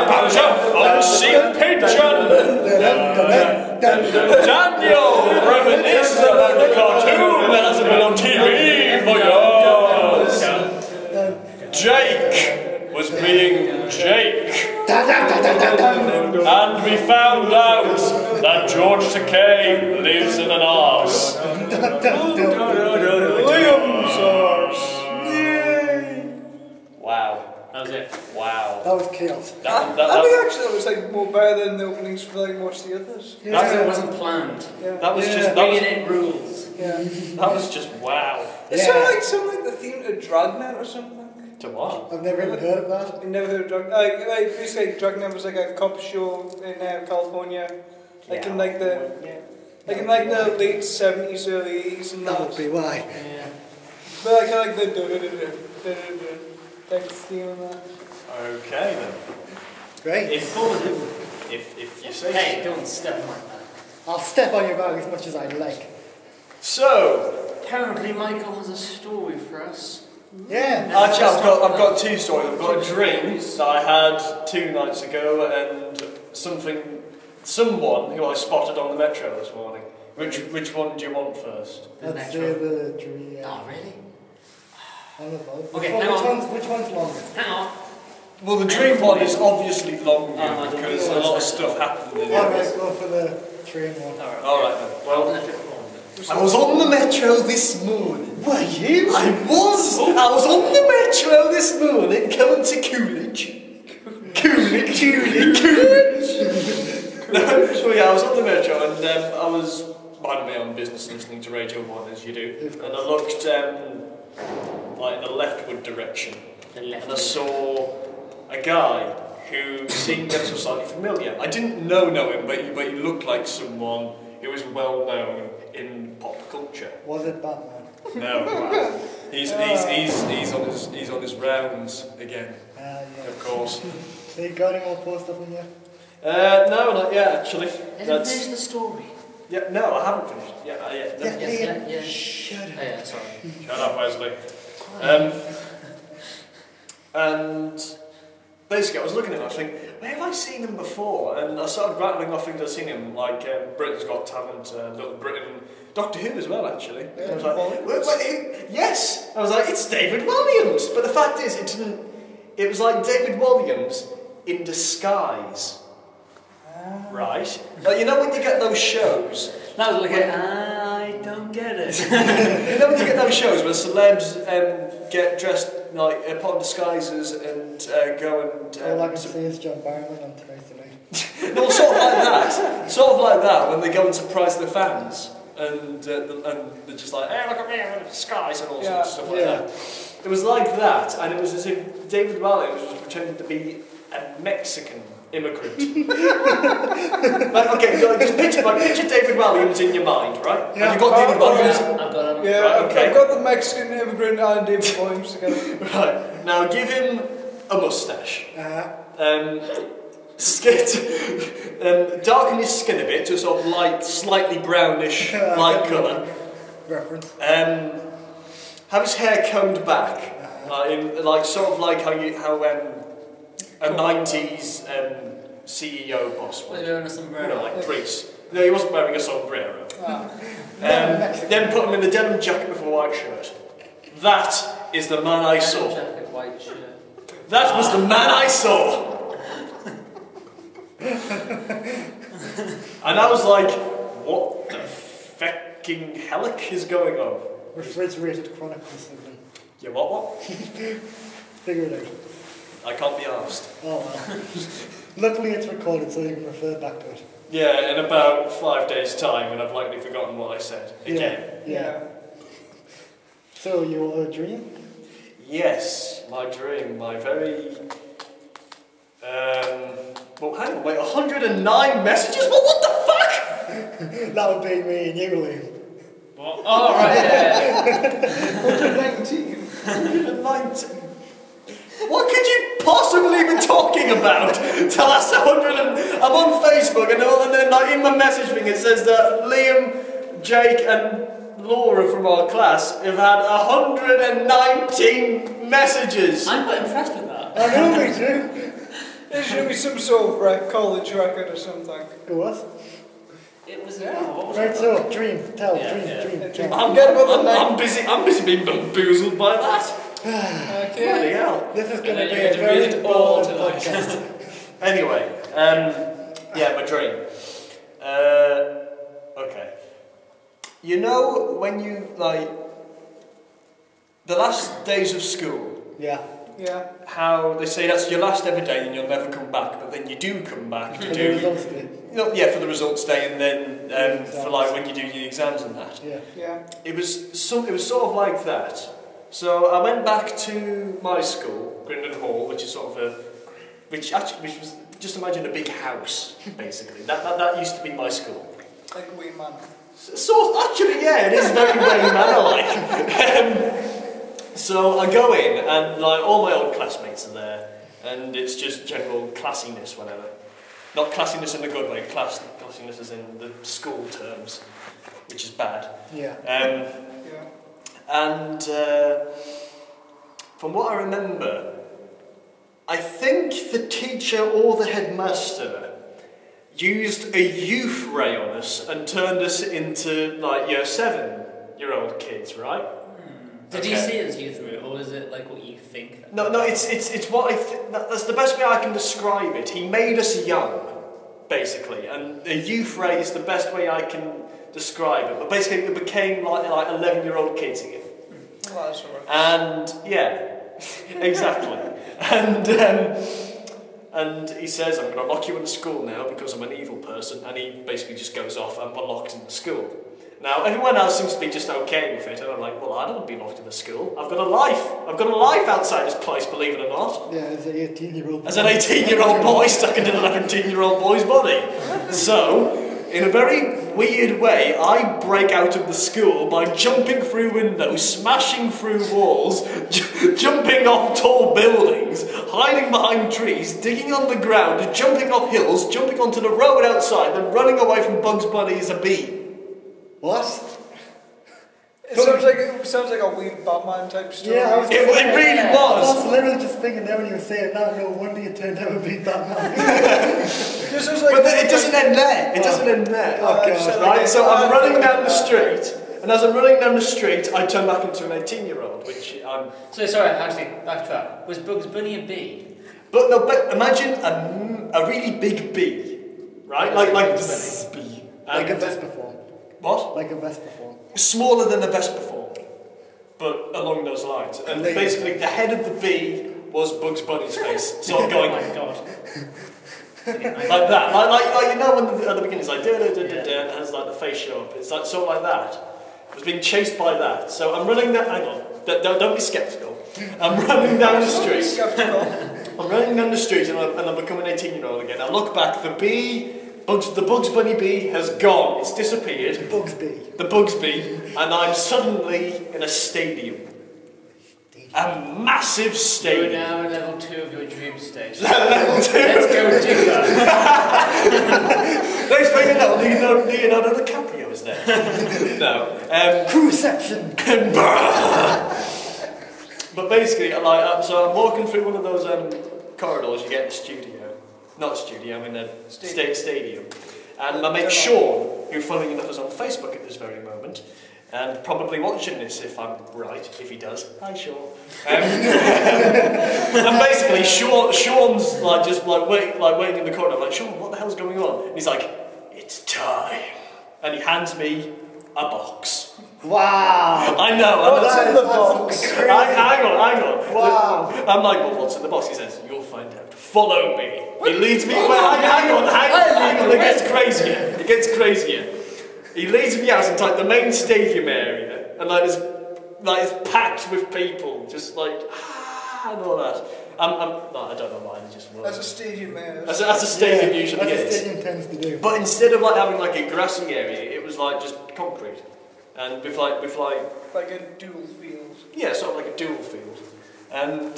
Bowser, Foxy Pigeon! Daniel reminisces about the cartoon that hasn't been on TV for years. Jake was being Jake. And we found out that George Takei lives in an arse. Liam's arse. Wow. That was it. Wow. That was chaos. I think actually that was like more better than the openings for like most of the others. Yeah. That wasn't planned. Yeah. That was just bringing in rules. Yeah. That was just wow. Is there like something like the theme to Dragnet or something? To what? I've never even heard of that. I've never heard of Dragnet. Like basically Dragnet was like a cop show in California. Like in like the late 70s, early 80s and That would be why. Yeah. But like kind of like the type of theme and that. Okay then. Great. If you say Hey, so. don't step on my back. I'll step on your back as much as I like. So, Apparently Michael has a story for us. Yeah. actually I've got two stories. I've got a dream that I had 2 nights ago and someone who I spotted on the metro this morning. Which one do you want first? Let's do the dream. Oh, really? I don't know. Okay, Which one's longer? Hang on. Well, the dream one is obviously longer Oh, because a lot of stuff happened in it. Alright, go for the train one. Alright then. Well, Well, I was on the metro this morning. Were you? I was on the metro this morning coming to Coolidge. Coolidge. So yeah, I was on the metro and I was minding my own business listening to Radio 1 as you do. And I looked like in the leftward direction. And I saw a guy who seemed ever so slightly familiar. I didn't know him, but he looked like someone who was well known in pop culture. Was it Batman? No, he's on his rounds again, Yeah. of course. So you got any more post stuff in there? No, not yet actually. Let's finish the story. Yeah, no, I haven't finished. Yeah. Yeah. Shut up. Oh, yeah, sorry. Shut up, Wesley. And basically, I was looking at him, I was thinking, where have I seen him before? And I started rattling off things I've seen him, like Britain's Got Talent, Little Britain, Doctor Who as well, actually. Yeah, I was like, yes! I was like, it's David Williams! But the fact is, it was like David Williams in disguise. Right? Like, you know when you get those shows? That was like I don't get it. You know when you get those shows where celebs get dressed, like, put on disguises and go and... All I can see is John Barrowman on Today's Tonight. No, sort of like that. Sort of like that, when they go and surprise their fans. And they're just like, hey, look at me, I'm in a disguise and all sorts of stuff like that. It was like that, and it was as if David Williams was pretending to be a Mexican immigrant. Okay, just picture David Williams in your mind, right? Yeah. Have you got David Williams? I've got him. Yeah, Right, okay. I've got the Mexican immigrant and David Williams together. Right, now give him a moustache. Darken his skin a bit to a sort of light, slightly brownish, light colour. Reference. Have his hair combed back, sort of like how a 90s CEO boss would. They're wearing a sombrero. You know, like Priest. No, he wasn't wearing a sombrero. Then put him in the denim jacket with a white shirt. That is the man I saw. Jacket, white shirt. That was the man I saw. And I was like, what the fecking hellick is going on? Refrigerated Chronicles. Yeah, what? Figure it out. I can't be asked. Oh well. Luckily it's recorded so you can refer back to it. Yeah, in about 5 days' time, and I've likely forgotten what I said again. Yeah. So your dream? Yes, my dream, my very... well, hang on, wait, 109 messages? Well, what the fuck? That would be me and you, Liam. What? Oh, right, yeah. 119. 119. What could you possibly be talking about? Till that's 100 and... I'm on Facebook and then like, in my message thing it says that Liam, Jake and Laura from our class have had 119 messages. I'm quite impressed with that. I know, me too. There should be some sort of college record or something. Go what? It was Yeah. Right, so, dream, tell, dream. I'm busy being bamboozled by that. Okay. Bloody hell. This is going to And be then a you're going to very read it all important tonight. podcast. Anyway, yeah, my dream. Okay. You know when you, like, the last days of school, Yeah. Yeah. how they say that's your last ever day and you'll never come back, but then you do come back to For the do, results day. yeah, for the results day and then for like when you do your exams and that. Yeah. Yeah. It was sort of like that. So I went back to my school, Grindon Hall, which is sort of which was, just imagine a big house, basically. That used to be my school. Like a wee man. So actually, yeah, it is very, very manor-like. So I go in and like all my old classmates are there, and it's just general classiness, whatever. Not classiness in the good way, classiness is in the school terms, which is bad. Yeah. Yeah. And from what I remember, I think the teacher or the headmaster used a youth ray on us and turned us into like year 7-year-old kids, right? Did you see it as youth route, or is it like what you think? No, it's what I think. That's the best way I can describe it. He made us young, basically, and a youth ray is the best way I can describe it. But basically, we became like 11-year-old kids again. Well, that's alright. And yeah, exactly. And he says, I'm going to lock you in the school now because I'm an evil person. And he basically just goes off and we're locked in the school. Now, everyone else seems to be just okay with it. And I'm like, well, I don't want to be locked in the school. I've got a life. I've got a life outside this place, believe it or not. Yeah, as an 18-year-old. As an 18-year-old boy stuck in an 11-year-old boy's body. So, in a very weird way, I break out of the school by jumping through windows, smashing through walls, jumping off tall buildings, hiding behind trees, digging on the ground, jumping off hills, jumping onto the road outside, then running away from Bugs Bunny as a bee. What? It sounds like a weird Batman type story. Yeah, I was It really I was. was literally just thinking there when you were saying that, no wonder you turned out to be Batman. This is like But it doesn't end there. It doesn't end there. Oh, God. Right, so I'm running down the street, and as I'm running down the street, I turn back into an 18-year-old, which I'm... So sorry, actually, backtrack. Was Bugs Bunny a bee? But no, but imagine a really big bee, right? Like Bugs bee. Like a And- Vespa form. What? Like a Vespa form. Smaller than a Vespa form, but along those lines. And basically, the head of the bee was Bugs Bunny's face, sort of going Oh my god. like that, like you know when at the beginning it's like da da da da da, and it has like the face show up. It's like sort of like that. I was being chased by that. So I'm running down. Hang on, don't be sceptical. I'm running down the street. Skeptical. I'm running down the street and I'm becoming an 18-year-old again. I look back, the Bugs Bunny bee has gone. It's disappeared. The Bugs bee, and I'm suddenly in a stadium. A massive You're stadium. now in level 2 of your dream stage. Level 2. Let's go deeper. Next thing you know, Leonardo DiCaprio is there. No. Crewception! But basically, so I'm walking through one of those corridors you get in the studio. Not studio, I'm in a stadium. And my mate Sean, who funnily enough is on Facebook at this very moment, and probably watching this if I'm right, if he does. Hi Sean. And basically Sean's like just waiting in the corner. I'm like, Sean, what the hell's going on? And he's like, it's time. And he hands me a box. Wow! I know. What's in the box? Hang on. Wow! I'm like, well, what's in the box? He says, you'll find out. Follow me. He leads me. Hang on. It gets crazier. He leads me out into like the main stadium area, and it's packed with people, just like and all that. No, I don't know why. They just work. As a stadium is. As a stadium usually That's is. what stadium tends to do. But instead of like having like a grassy area, it was like just concrete, and with like Like a dual field. yeah, sort of like a dual field. And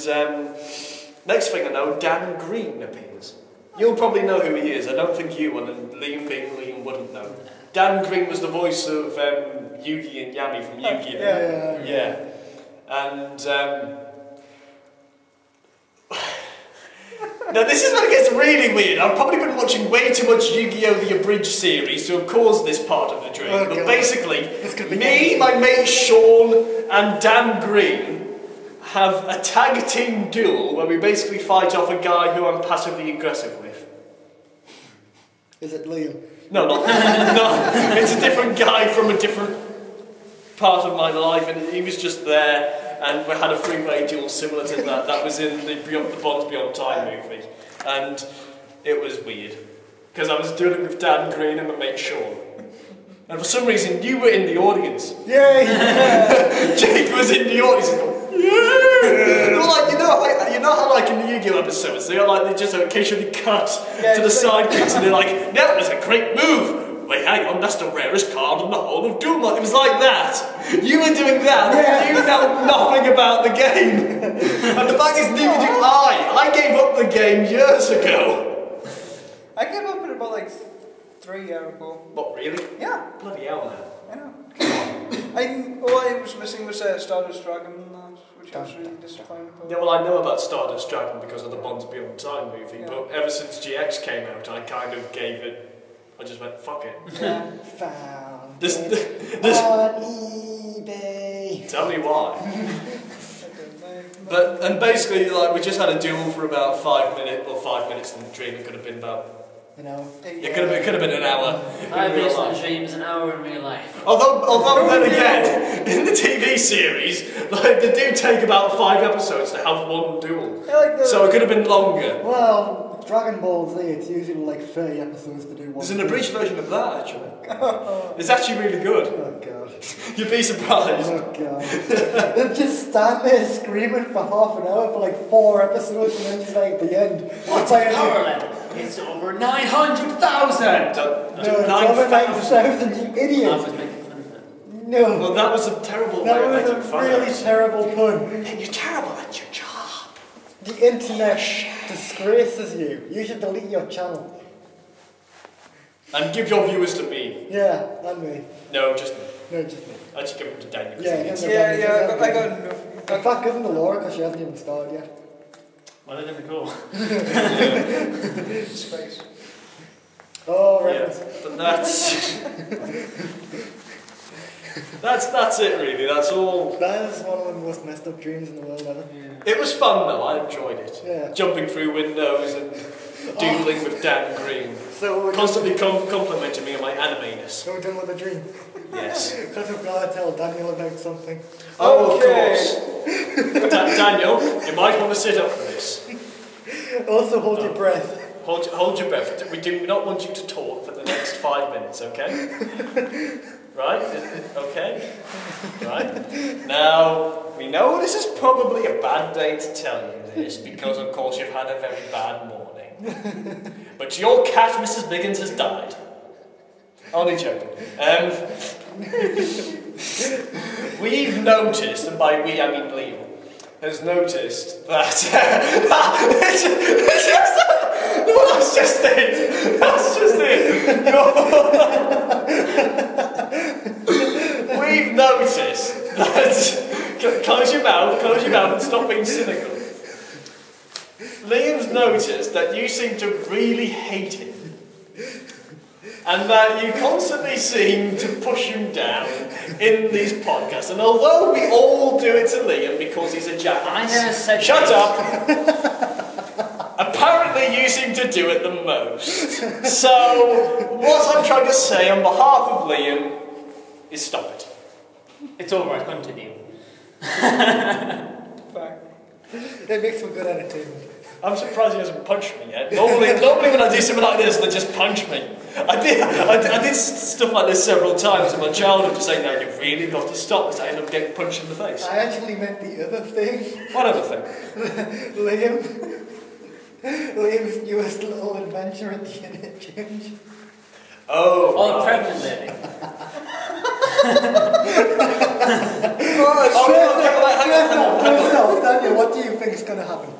next thing I know, Dan Green appears. You'll probably know who he is. I don't think you will, and Liam wouldn't know. Dan Green was the voice of Yugi and Yami from Yu-Gi-Oh! Yeah. And Now this is when it gets really weird. I've probably been watching way too much Yu-Gi-Oh! The Abridged series to have caused this part of the dream. Oh, but God. basically, be me, my mate Sean, and Dan Green have a tag team duel where we basically fight off a guy who I'm passively aggressive with. Is it Liam? No, not no. It's a different guy from a different part of my life, and he was just there. And we had a three-way duel similar to that. That was in the Bonds Beyond Time movie. And it was weird. Because I was doing it with Dan Green and my mate Sean. And for some reason, you were in the audience. Yay! Jake was in the audience and go, yeah! They were like, you know how like in the Yu-Gi-Oh! Episodes, they just occasionally cut to the sidekicks and they're like, that was a great move! Wait, hang on, that's the rarest card in the whole of Doom. It was like that. You were doing that. Yeah. You know nothing about the game. And the fact is, neither do I. I gave up the game years ago. I gave up it about like 3 years ago. What, really? Yeah. Bloody hell, man. I know. All I was missing was Stardust Dragon and that, which I was really disappointed about. Yeah, well, I know about Stardust Dragon because of the Bonds Beyond Time movie, but ever since GX came out, I kind of gave it. I just went, fuck it. Yeah. Found This on eBay. Tell me why. And basically, like, we just had a duel for about 5 minutes. Well, 5 minutes in the dream. It could have been about. It could have been an hour. 5 minutes in the dream is an hour in real life. Although then again, in the TV series, like they do take about 5 episodes to have one duel. So it could have been longer. Well, Dragon Ball Z, it's usually like 30 episodes to do one. There's an abridged version of that, actually. It's actually really good. Oh, God. You'd be surprised. Oh, God. They'll just stand there screaming for half an hour for like 4 episodes and then just like at the end. What's our power level? It's over 900,000! No, it's over 9,000, you idiot! I was making fun of it. No. Well, that was a terrible That way of was making fun a really of it. terrible pun. And you're terrible at your job. The internet disgraces you. You should delete your channel. And give your viewers to me. Yeah, and me. No, just me. No, just me. I just give them to Daniel. Yeah, I got enough. In fact, give them to Laura because she hasn't even started yet. Well, they're gonna go. Space. Oh, right. Yeah, but that's it really, that's all. That is one of the most messed up dreams in the world ever. Yeah. It was fun though, I enjoyed it. Yeah. Jumping through windows and doodling with Dan Green. So we're Constantly complimenting me on my anime-ness. So we're done with the dream. Yes. Because we've got to tell Daniel about something. Oh, Okay. of course. Daniel, you might want to sit up for this. Also hold your breath. Hold your breath. We do not want you to talk for the next 5 minutes, okay? Right? Okay? Right? Now, we know this is probably a bad day to tell you this because, of course, you've had a very bad morning. But your cat, Mrs. Biggins, has died. Only joking. We've noticed, and by we I mean Liam, has noticed that... That's just it! That's just it! We've noticed that... Close your mouth and stop being cynical. Liam's noticed that you seem to really hate him. And that you constantly seem to push him down in these podcasts. And although we all do it to Liam because he's a jackass, shut up! Apparently you seem to do it the most. So, what I'm trying to say on behalf of Liam is stop it. It's all right, continue. Fine. It makes for good entertainment. I'm surprised he hasn't punched me yet. Normally when I do something like this, they just punch me. I did stuff like this several times in my childhood, just saying, "No, you've really got to stop this." I end up getting punched in the face. I actually meant the other thing. What other thing? Liam's newest little adventure at the interchange. Oh, the right. pregnant lady. First off, Daniel, what do you think is going to happen?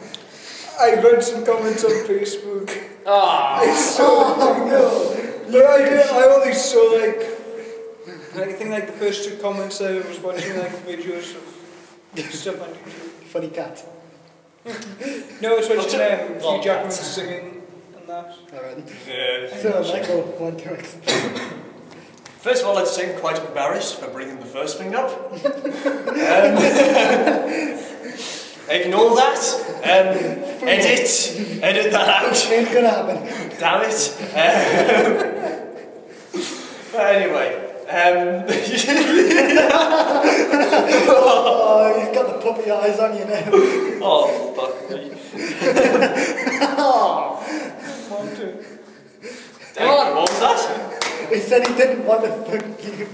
I read some comments on Facebook. Ah. I saw no, I only saw like I think like the first 2 comments I was watching like videos of stuff on YouTube. Funny cat. No, it's when Hugh Jackman was singing and that. Yeah. So, Michael, want to explain? First of all, I'd say I'm quite embarrassed for bringing the first thing up. Ignore that. Edit that out. Ain't gonna happen. Damn it. Anyway. Oh, you've got the puppy eyes on you now. Oh, fuck me. What was that? He said he didn't want to fuck you.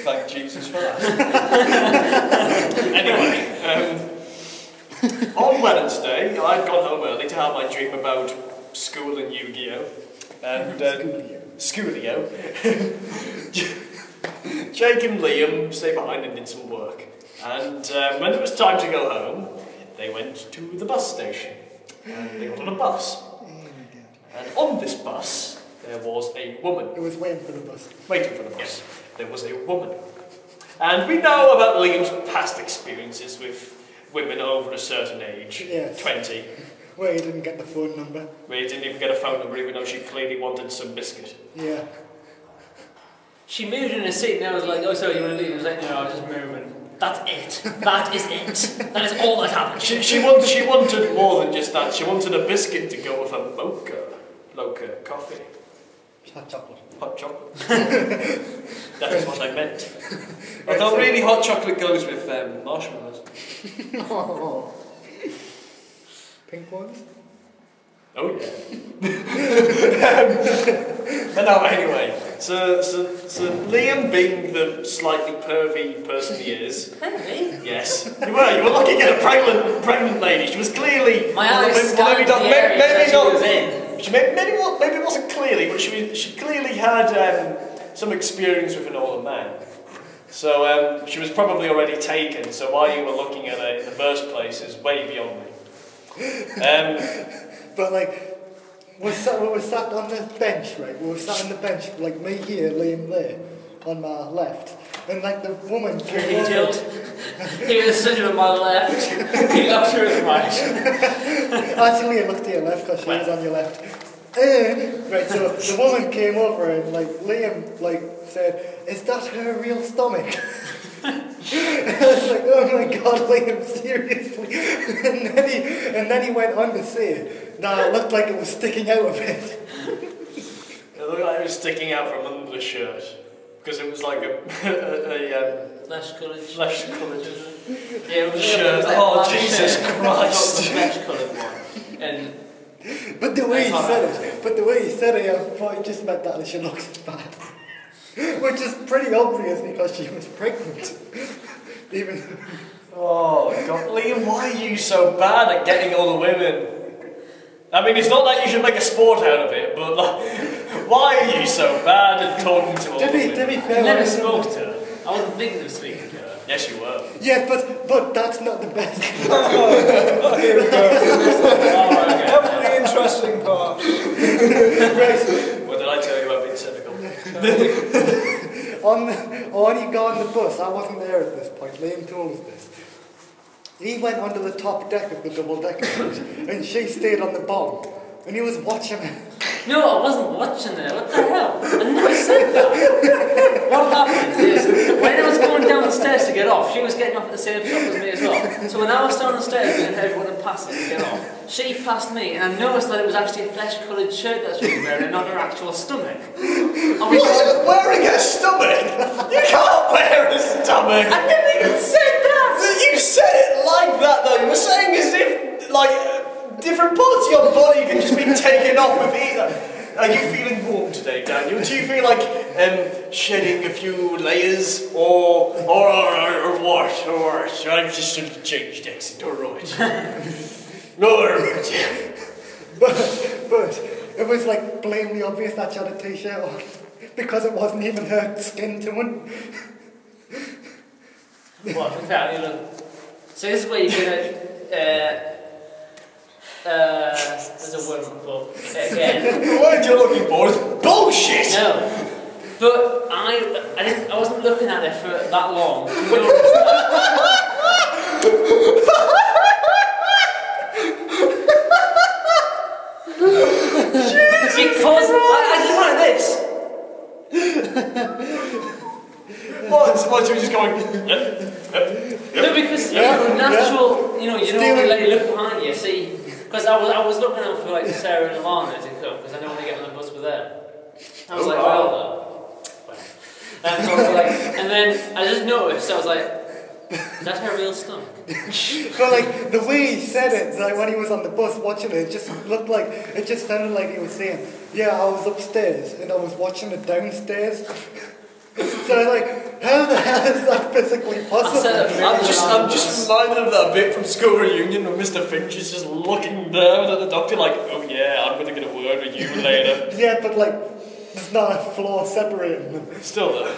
Thank Jesus for that. Anyway, on Wednesday, I'd gone home early to have my dream about school and Yu-Gi-Oh! And Schoolio. Jake and Liam stayed behind and did some work. And when it was time to go home, they went to the bus station. And they got on a bus. And on this bus, there was a woman. It was waiting for the bus. Waiting for the bus. There was a woman. And we know about Liam's past experiences with women over a certain age. Yes. 20. Where he didn't get the phone number. Where he didn't even get a phone number even though she clearly wanted some biscuit. Yeah. She moved in her seat and I was like, oh sorry, you want to leave? I was like, no, I was just moving. That's it. That is it. That is all that happened. She wanted more than just that. She wanted a biscuit to go with her mocha coffee. Hot chocolate. Hot chocolate. That is what I meant. Although really hot chocolate goes with marshmallows. Oh. Pink ones? Oh yeah. But no, anyway. So Liam, being the slightly pervy person he is. Pervy? Yes. You were looking at a pregnant lady. She was clearly. My eyes scanned the area that she was in. Maybe it wasn't clearly, but she clearly had some experience with an older man. So she was probably already taken. So why you were looking at her in the first place is way beyond me. But like, we were sat on the bench, right? We were sat on the bench, like me here, Liam there, on my left. And like the woman came over. He was sitting on my left. He looked to his right. Actually, I looked to your left because she was on your left. Right, so the woman came over and like Liam like said, "Is that her real stomach?" And I was like, "Oh my God, Liam, seriously?" And then he went on to say that it looked like it was sticking out a bit. It looked like it was sticking out from under the shirt because it was like a flesh coloured. Yeah, it was shirt. Oh Jesus Christ! The flesh coloured one. And but the way he said it, I thought he just meant that she looks bad. Which is pretty obvious because she was pregnant. Even. Oh God, Liam, why are you so bad at getting all the women? I mean, it's not that you should make a sport out of it, but like, why are you so bad at talking to all the women? To be fair, I never spoke to her. I wasn't thinking of speaking to her. Yes, you were. Yeah, but that's not the best. Oh, here we go. Okay. That's the interesting part. Right. What did I tell you about being cynical? On he got on the bus, I wasn't there at this point, Liam told us this. He went onto the top deck of the double-decker coach, and she stayed on the bottom, and he was watching her. No, I wasn't watching her. What the hell? I never said that. What happened is, when I was going down the stairs to get off, she was getting off at the same shop as me as well. So when I was down the stairs doing everyone and passing to get off, she passed me, and I noticed that it was actually a flesh-coloured shirt that she was wearing, and not her actual stomach. What? Wearing a stomach? You can't wear a stomach! I never even said that! You said it like that though, you were saying as if, like, different parts of your body can just be taken off with either. Are you feeling warm today, Daniel? Do you feel like shedding a few layers, or what? Or I've just sort of changed accent, alright. But it was like blatantly obvious that she had a t-shirt on, because it wasn't even her skin tone. What? So this is where you're gonna. There's a word for again. the word you're looking for is bullshit! No. But I wasn't looking at it for that long. opposed to just going. No, because natural, you know, like you look behind you, see. Because I was looking out for like Sarah and Alana to come, because I know when they get on the bus with them. I was like, well, and then I just noticed. I was like, that's her real stomach. But like the way he said it, like when he was on the bus watching it, it just looked like it just sounded like he was saying, "Yeah, I was upstairs and I was watching it downstairs." So I was like, how the hell is that physically possible? I'm just reminded of that bit from School Reunion when Mr. Finch is just looking down at the doctor like, oh yeah, I'm going to get a word with you later. Yeah, but like, there's not a floor separating them. Still though.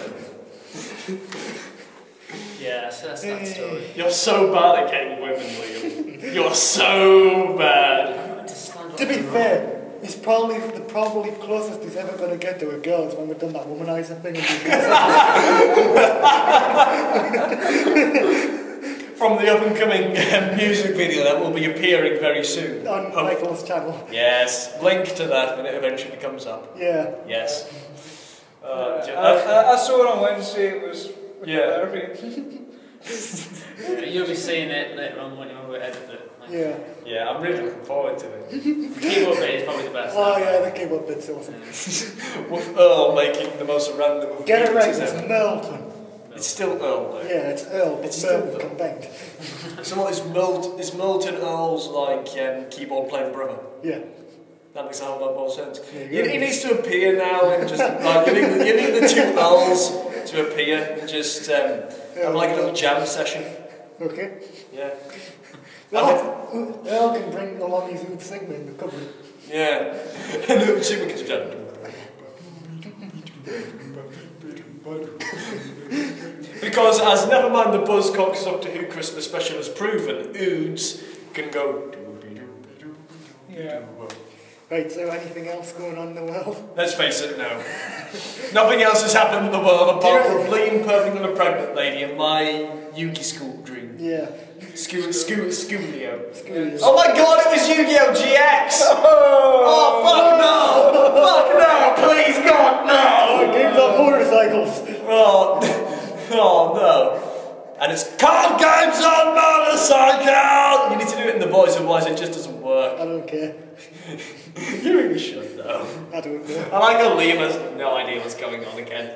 Yeah, so that's that story. You're so bad at getting women, Liam. You're so bad. To be fair, he's probably the closest he's ever going to get to a girl is when we've done that womanizer thing. From the up-and-coming music video that will be appearing very soon. On Michael's channel. Yes, link to that when it eventually comes up. Yeah. Yes. I saw it on Wednesday, it was hilarious. You'll be seeing it later on when you edit it. Yeah. Yeah, I'm really looking forward to it. The keyboard bit is probably the best. Oh yeah, the keyboard bit's awesome. With Earl making the most random of Get it right, music it's ever. Melton. It's still Earl though. Yeah, it's Earl, but It's still Melton Earl. combined. So what is Milton Earl's like keyboard playing brother? Yeah. That makes a whole lot more sense. Yeah, He needs to appear now and just like you need the two Earls to appear and just have like a little jam session. Okay. Yeah. Earl can bring along his own segment in the cupboard. Yeah. And the super gets done. Because as never mind the Buzzcocks Doctor Who Christmas special has proven, Oods can go. Yeah. Right, so anything else going on in the world? Let's face it, no. Nothing else has happened in the world apart from Liam perving on a pregnant lady and my Yugi school dream. Yeah. Scooby-Doo. Scooby-Doo. Oh my god, it was Yu-Gi-Oh! GX! Oh, fuck no! Fuck no! Please, God, no! Games on motorcycles. Oh no. And it's card games on motorcycle! You need to do it in the voice, otherwise it just doesn't work. I don't care. You really should, though. I don't know. I like how Liam has no idea what's going on again.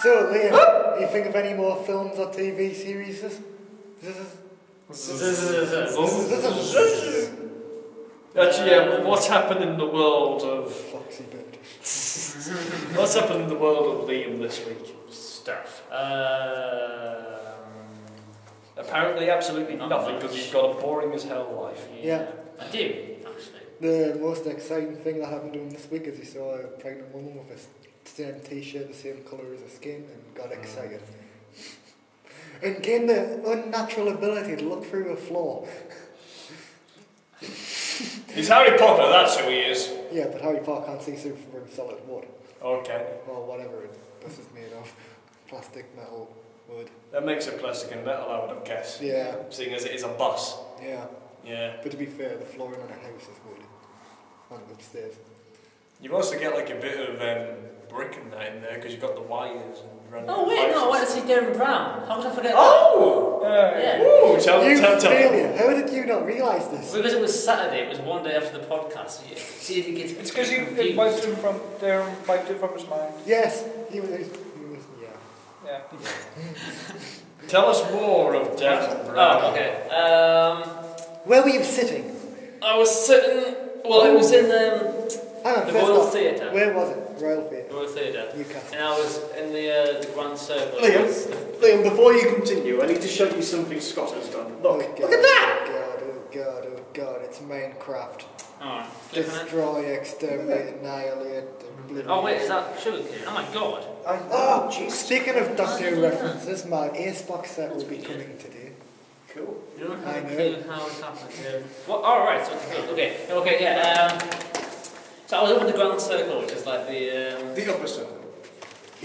So, Liam, you think of any more films or TV series? Actually, yeah, what's happened in the world of... Foxy Bird. What's happened in the world of Liam this week? Stuff. Apparently absolutely Not nothing, much. because you've got a boring as hell life. Yeah. I do, actually. The most exciting thing that happened to him this week is he saw a pregnant woman with the same t-shirt, the same colour as her skin, and got excited. And gained the unnatural ability to look through a floor. He's Harry Potter, that's who he is. Yeah, but Harry Potter can't see through solid wood. Okay. Or whatever this is made of. Plastic, metal, wood. That makes it plastic and metal, I would have guessed. Yeah. Seeing as it is a bus. Yeah. Yeah. But to be fair, the flooring on a house is wood. And upstairs. You've also got like a bit of brick and that in there, because you've got the wires and random Oh, wait, pipes. no, I went to see Darren Brown. How could I forget Oh! that? Yeah. Ooh, tell You me. failure! How did you not realise this? Because it was Saturday, it was one day after the podcast. So see, it gets It's because it confused. wiped him from Darren wiped it from his mind. Yes, he was yeah. Yeah. Tell us more of Darren Brown. Oh, okay. Where were you sitting? I was sitting. Well, it was in Hang on, the first Royal off, Theatre. where was it? Royal Theatre. Royal Theatre. Newcastle. And I was in the Grand Circle. Liam, before you continue, I need to show you something Scott has done. Look, God, look at that! Oh God, it's Minecraft. Oh, Destroy, exterminate, annihilate, obliviate. oh wait, is that sugarcane? Oh my god. Oh, speaking of Doctor Who references, my Ace box set will be coming today. Cool. You don't I have a know. clue how it happened. What? Oh, right, so okay, yeah. So I was up in the Grand Circle, which is like The upper circle.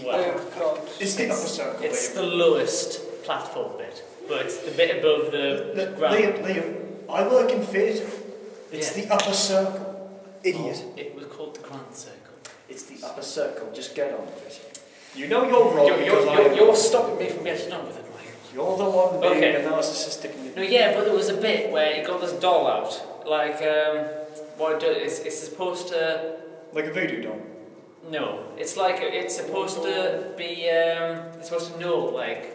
well, God. It's the upper circle, it's Liam. the lowest platform bit, but it's the bit above the ground. Liam, I work in theatre. It's Yeah. the upper circle. Idiot. It was called the Grand Circle. It's the upper circle. Just get on with it. You know you're wrong You're stopping me from getting on with it, right? You're the one being a narcissistic. No, yeah, but there was a bit where he got this doll out. Like, what it does, it's supposed to... Like a voodoo doll? No, it's like, it's supposed to be, it's supposed to know, like,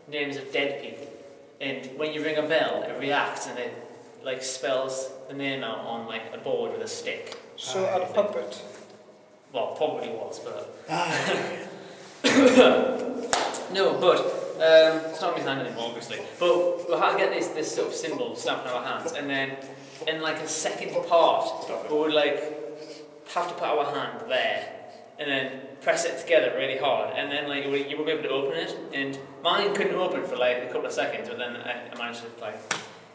names of dead people. And when you ring a bell, it reacts and it, like, spells the name out on, like, a board with a stick. So a puppet. Well, probably was, but... No, but it's not in his hand anymore, obviously. But we'll have to get this sort of symbol stamped on our hands, and then in like a second part, we would like have to put our hand there, and then press it together really hard, and then like you would be able to open it. And mine couldn't open for like a couple of seconds, but then I managed to like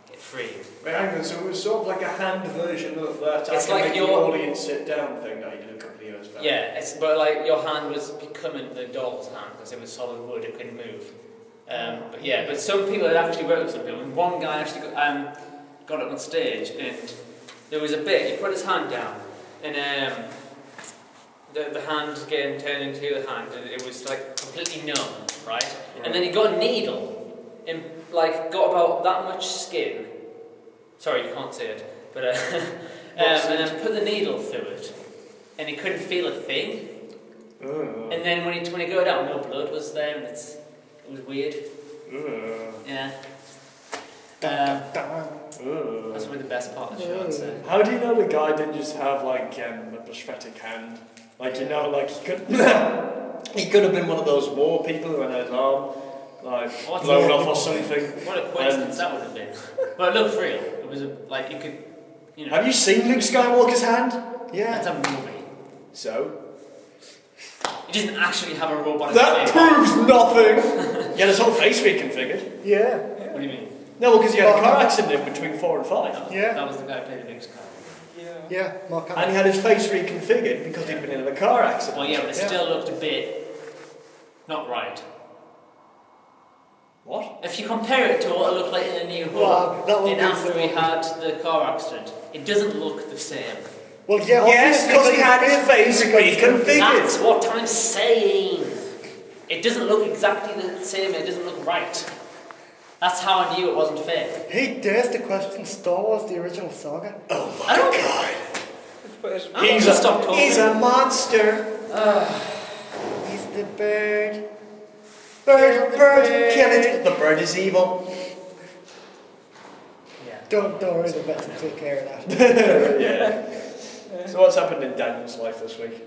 get free. Right, hang on, so it was sort of like a hand version of that. It's like make your audience sit down thing that you did a couple of years back. Yeah, but like your hand was becoming the doll's hand because it was solid wood, it couldn't move. But some people had actually worked with some people, and one guy actually got up on stage, and there was a bit, he put his hand down, and the hand again turned into the hand, and it was like completely numb, right? And then he got a needle, and like got about that much skin. Sorry, you can't see it, but and then put the needle through it, and he couldn't feel a thing. And then when he got out, no blood was there, and it was weird. Yeah. That's probably the best part of the show, I'd say. How do you know the guy didn't just have like a prosthetic hand? Like you know, like he could he could have been one of those war people who had his arm like blown off or something. What a coincidence that would have been. But it looked real. It was like you could, you know. Have you seen Luke Skywalker's hand? Yeah. That's a movie. So. He doesn't actually have a robot. That proves nothing. He had his whole face reconfigured. Yeah. What do you mean? No, because he had a car accident in between 4 and 5. Yeah. That was the guy who played the biggest car. Yeah, Mark And he had his face reconfigured because he'd been in a car accident. Well, yeah, but it still looked a bit not right. What? If you compare it to what it looked like in A New Hope, and after he had the car accident, it doesn't look the same. Well, yeah, yes, because he had his face reconfigured. That's what I'm saying. It doesn't look exactly the same. It doesn't look right. That's how I knew it wasn't fake. He dares to question Star Wars, the original saga. Oh my god. He's a monster. He's the bird. Bird, kill it. The bird is evil. Yeah. Don't worry, the vets will take care of that. Yeah. So what's happened in Daniel's life this week?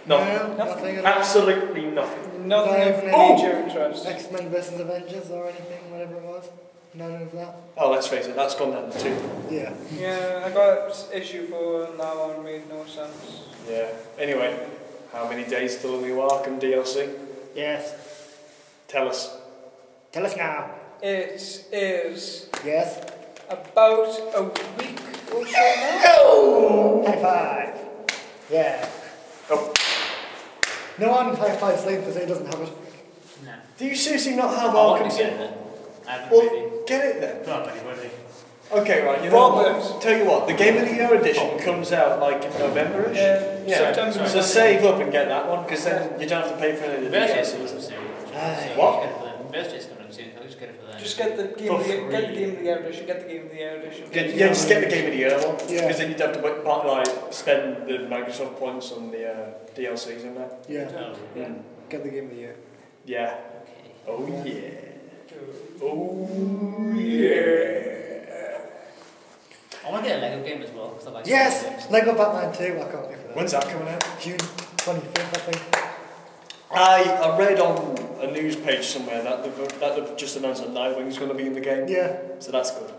Nothing. Nothing at all. Absolutely nothing. Nothing of major interest. X-Men vs Avengers or anything, whatever it was. None of that. Oh, let's face it, that's gone down the tube. Yeah. Yeah, I got issue 4 and that one made no sense. Yeah. Anyway, how many days till the new Arkham DLC? Yes. Tell us. Tell us now. It is Yes. about a week or so now. Oh! High five. Yeah. Oh. No one high five Slade because he doesn't have it. No. Do you seriously not have I want Arkham to get City? it. I haven't Well, really. get it then. Not anybody. Okay, right, you know Robert. what? Tell you what, the Game of the Year edition comes out like in November-ish. September. So save up and get that one, because then you don't have to pay for any of the Birthday's DLCs. coming up soon. What? Birthday's coming up soon. I'll just get it for that. Just get the game of the Year edition. Get the game of the Year edition. Yeah, just get the Game of the Year one, Yeah. because then you'd have to spend the Microsoft points on the DLCs and that. Yeah. Oh, Yeah. Get the game of the year. Yeah. okay. Oh yeah. Oh yeah. I want to get a Lego game as well, because I like Yes! Lego games. Lego Batman 2, I can't wait for that. When's that coming out? June 25th, I think. I read on a news page somewhere that they've just announced that Nightwing's going to be in the game. Yeah. So that's good.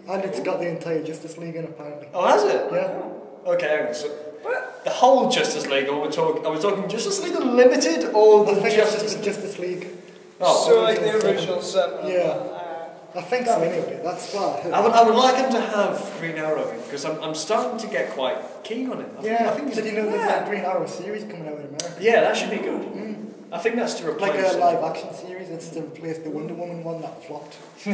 And it's got the entire Justice League in, apparently. Oh, has it? Yeah. Okay, hang on. So the whole Justice League, are we talking Justice League Unlimited or I the think it's just Justice the Justice League. Oh, So like the original 7. Yeah. I think so anyway, that's what I heard. I would like him to have Green Arrow in, because I'm starting to get quite keen on him. I think Did you know there's a Green Arrow series coming out in America? Yeah, that should be good. I think that's to replace Like a it. live action series, it's to replace the Wonder Woman one that flopped. I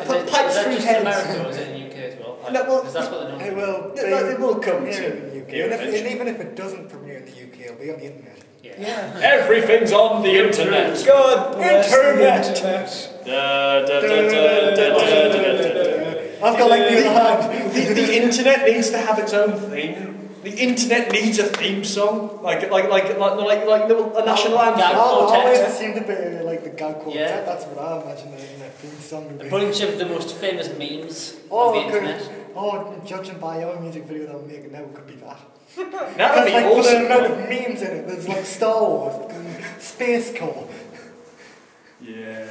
put Is pipes that through just in heads. America or is it in the UK as well? No, well, Because that's what the It will. It will come premiere to in the UK, here and eventually. even if it doesn't premiere in the UK, it'll be on the internet. Yeah. Everything's on the internet. God bless Internet. the internet. I've got like the other hand. The internet needs to have its own theme. The internet needs a theme song, like a national Gag anthem. I always quartet. assumed to be like the gag quartet. Yeah. That's what I imagine the theme song would A be. bunch of the most famous memes of the internet. Judging by our music video that we're making now, it could be that. That would That's be like for the awesome. amount of memes in it. There's like Star Wars, Space Corps, Yeah.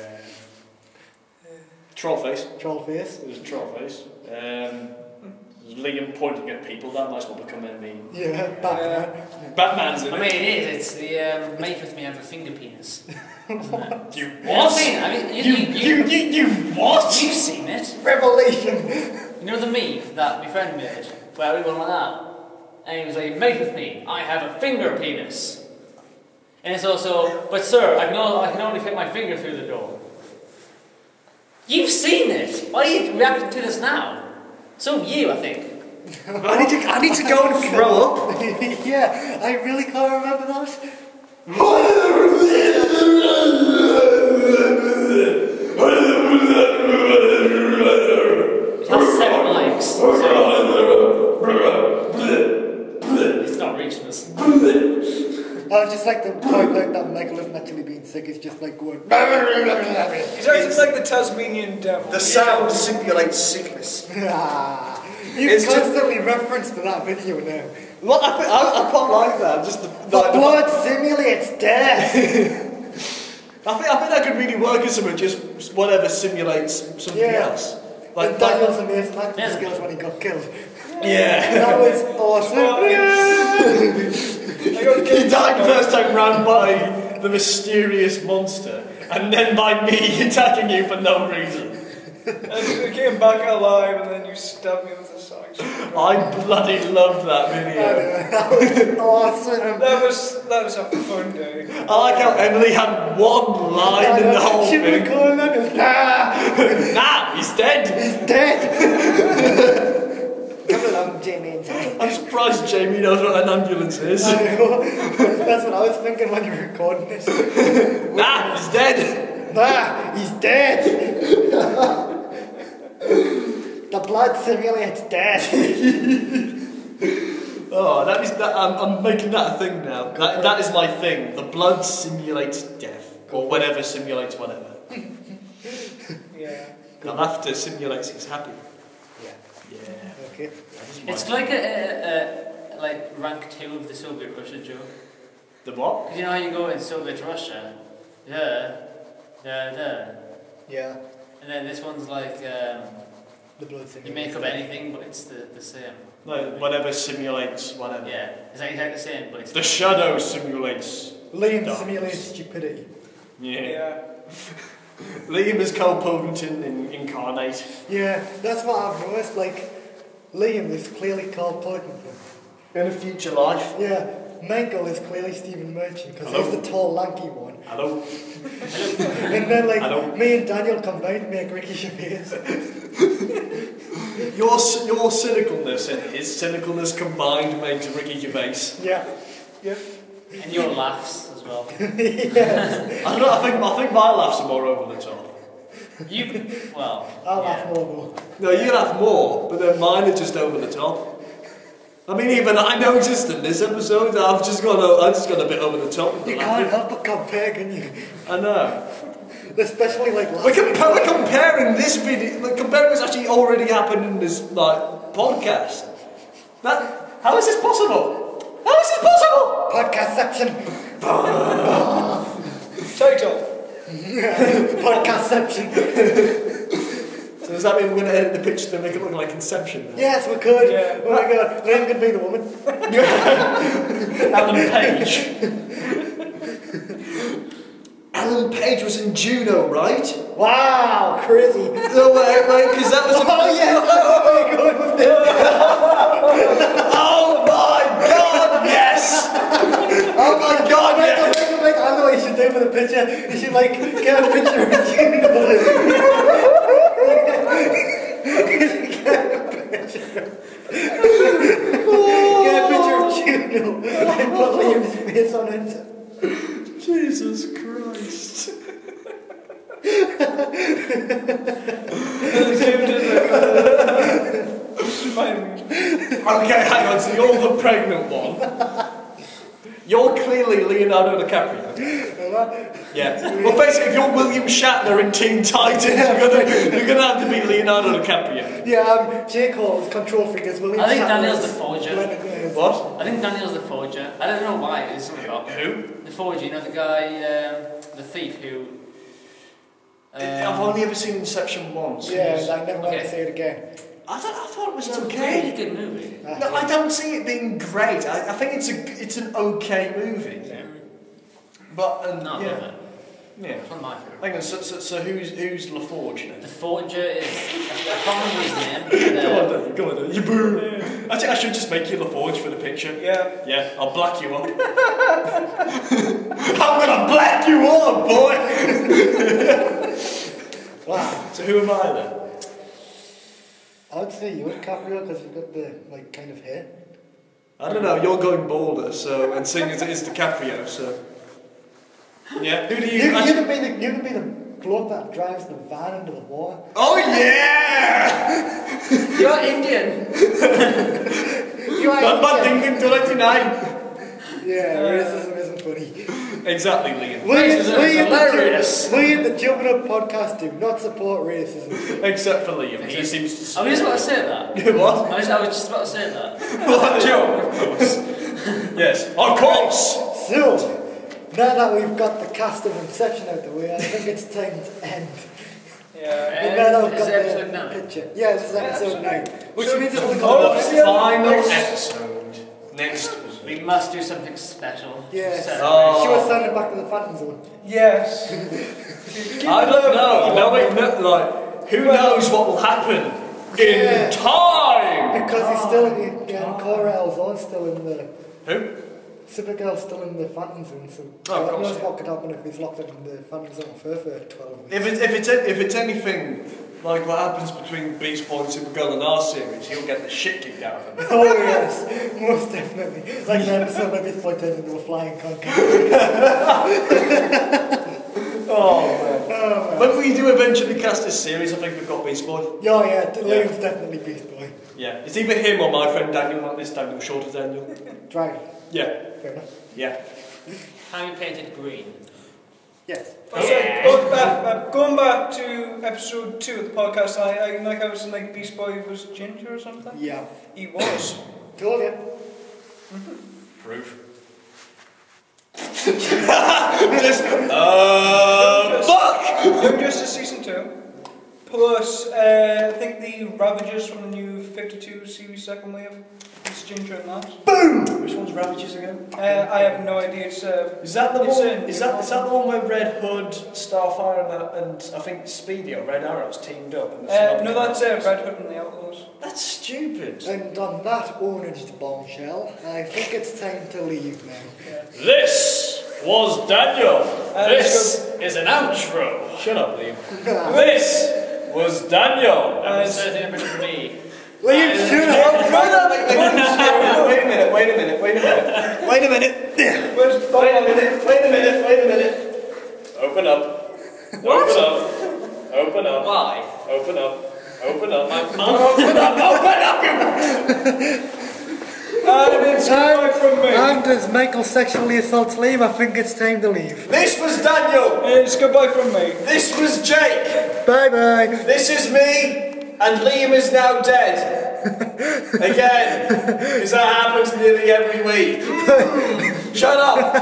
Trollface. Trollface. There's a trollface. There's Liam pointing at people. That might as well become a meme. Yeah, Batman. Batman's in I it. mean, it is. It's the mate with me, I have a finger penis. Isn't it? You You've what? seen it. I mean, You what? You've seen it. Revelation. You know the meme that my friend made, where we went like that, and he was like, "Mate with me, I have a finger penis." And it's also, "But sir, I can only fit my finger through the door." You've seen it. Why are you reacting to this now? So have you, I think. I need to go and throw up. Yeah, I really can't remember that. It has 7 likes. So it's not reaching us. I was just like the point like that Michael isn't actually being sick, he's just like going. He's acting like the Tasmanian devil. The sound simulates sickness. You It's constantly reference to that video now. Well, I quite like that. Just the Blood simulates death. I think that could really work as something. Just whatever simulates something Yeah. else. Like Daniel's amazing acting skills when he got killed. Yeah. That was awesome. He died first time round by the mysterious monster, and then by me attacking you for no reason. And you came back alive and then you stabbed me with a sax. I bloody loved that video. That was awesome. That was a fun day. I like how Emily had one line in the whole She thing. was calling that as, Nah, he's dead. he's dead. Come along, Jamie. I'm surprised Jamie knows what an ambulance is. I know. That's what I was thinking when you were recording this. Nah, he's dead. Nah, he's dead. The blood simulates death. Oh, that is that. I'm making that a thing now. That is my thing. The blood simulates death, or whatever simulates whatever. Yeah. The laughter simulates he's happy. Yeah. Yeah. Okay. It's like a like rank 2 of the Soviet Russia joke. The what? Because you know how you go in Soviet Russia, yeah, Yeah. and then this one's like The blood you simulates make up death. anything, but it's the same. No, whatever simulates whatever. Yeah, it's like exactly the same, but it's The shadow simulates. Liam Darkness. simulates stupidity. Yeah. Liam is Cole incarnate. Yeah, that's what I've noticed. Like, Liam is clearly Carl Pilkington. In a future life. Yeah, Michael is clearly Stephen Merchant because Hello. he's the tall, lanky one. Hello. And then, like, Hello. me and Daniel combined make Ricky Gervais. Your cynicalness and his cynicalness combined makes Ricky Gervais. Yeah. Yep. and your laughs as well. Yes. I don't know, I think my laughs are more over the top. Well, I'll yeah. laugh more though. No, you laugh more, but then mine are just over the top. I mean, even I noticed in this episode, I've just gone a bit over the top. with the You laughing. can't help but compare, can you? I know. Especially like We're comparing this video. Comparing what's actually already happened in this podcast. How is this possible? How is this possible? podcast section. Title. Podcast section. So does that mean we're going to edit the picture to make it look like Inception? Now? Yes, we could. Yeah. Oh my god, Liam could be the woman. Alan Page. Alan Page was in Juno, right? Wow, crazy. No, wait, because that was. Oh yeah. Oh my god. Oh my God! Yes. Oh my for the picture. You should like get a picture of Jubinub. Get a picture of Jubinub and put Liam's face on it. Jesus Christ. Okay, hang on, so you're the pregnant one. You're clearly Leonardo DiCaprio. Yeah. Well, basically, if you're William Shatner in Teen Titans, you're gonna have to be Leonardo DiCaprio. Yeah, Jake Hall's control figures. I think Daniel's the forger. What? I think Daniel's the forger. I don't know why. It's something about Who? the forger. You know the guy, the thief who. I've only ever seen Inception once. Yeah, I never want to see it again. I thought it was It's okay. a really good movie. No, I don't see it being great. I think it's an okay movie. Yeah. But No, yeah, no. yeah. It's one of my favourites. Hang on. So who's LaForge then? The forger is. I can't remember his name. Go on, then. You boo. Actually, I should just make you LaForge for the picture. Yeah. Yeah, I'll black you up. I'm gonna black you up, boy. Wow. So who am I then? I would say you're DiCaprio because you've got the like kind of hair. I don't know. You're going bolder, so and seeing as it is DiCaprio, so yeah. Who do you? You could be the bloke that drives the van into the water. Oh yeah! You're Indian. You are But Indian. 29. Yeah, racism isn't funny. Exactly, Liam. Racism is hilarious. We at the Jubinub podcast do not support racism. Except for Liam, he seems to. I was just about to say that. What? I was just about to say that. What joke? Of course. Yes, of course. So, now that we've got the cast of Inception out the way, I think it's time to end. Yeah. And now that we've Is got it the episode 9? picture. Yeah, this is episode 9. Which means it'll The come final episode next week. We must do something special. Yes. So- She was standing back to the Phantom Zone. Yes. I don't know. Who knows what will happen in time? Because he's still in Cor-El's on still in the... Who? Supergirl's still in the Phantom Zone, so Oh, God knows gosh. what could happen if he's locked in the Phantom Zone for 12 weeks. If it's anything like what happens between Beast Boy and Supergirl in our series, he'll get the shit kicked out of him. Oh yes, most definitely. Like the episode where this boy turns into a flying conker. Oh man. When we do eventually cast this series, I think we've got Beast Boy. Oh yeah, Liam's definitely Beast Boy. Yeah. It's either him or my friend Daniel, like this Daniel, shorter Daniel. Dragon. Yeah. Fair enough. Yeah. How you painted green? Yes. Going back to episode 2 of the podcast, I was like Beast Boy was ginger or something. Yeah. He was. Told you. Proof. Fuck! Young Justice season 2. Plus, I think the Ravagers from the new 52 series second wave. It's ginger and that. Boom! Which one's Ravagers again? I have no idea. It's Is that the it's one? a- Is that the one where Red Hood, Starfire, and I think Speedy or Red Arrow's teamed up? And no, that's Red Hood and the Outlaws. That's stupid. And on that orange bombshell, I think it's time to leave now. This was Daniel. This is an outro. Shut up, Liam. This was Daniel. I'm inserting a bit of me. Liam, shut up! Wait a minute. Where's Wait a minute. Open up. Open up. Why? Open up. My mouth. Open up, you. And it's goodbye from me. And as Michael sexually assaults Liam, I think it's time to leave. This was Daniel. It's goodbye from me. This was Jake. Bye bye. This is me. And Liam is now dead. Again. Because that happens nearly every week. Shut up.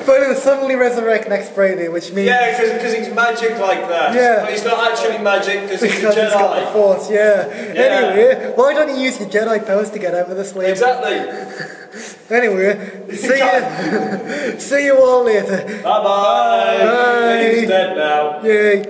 But he'll suddenly resurrect next Friday, which means... Yeah, because he's magic like that. Yeah. But he's not actually magic because he's a Because he's got the Jedi. Force, yeah. Anyway, why don't you use your Jedi powers to get out of this, Liam? Exactly. Anyway, see you all later. Bye-bye. Bye. Liam's dead now. Yay.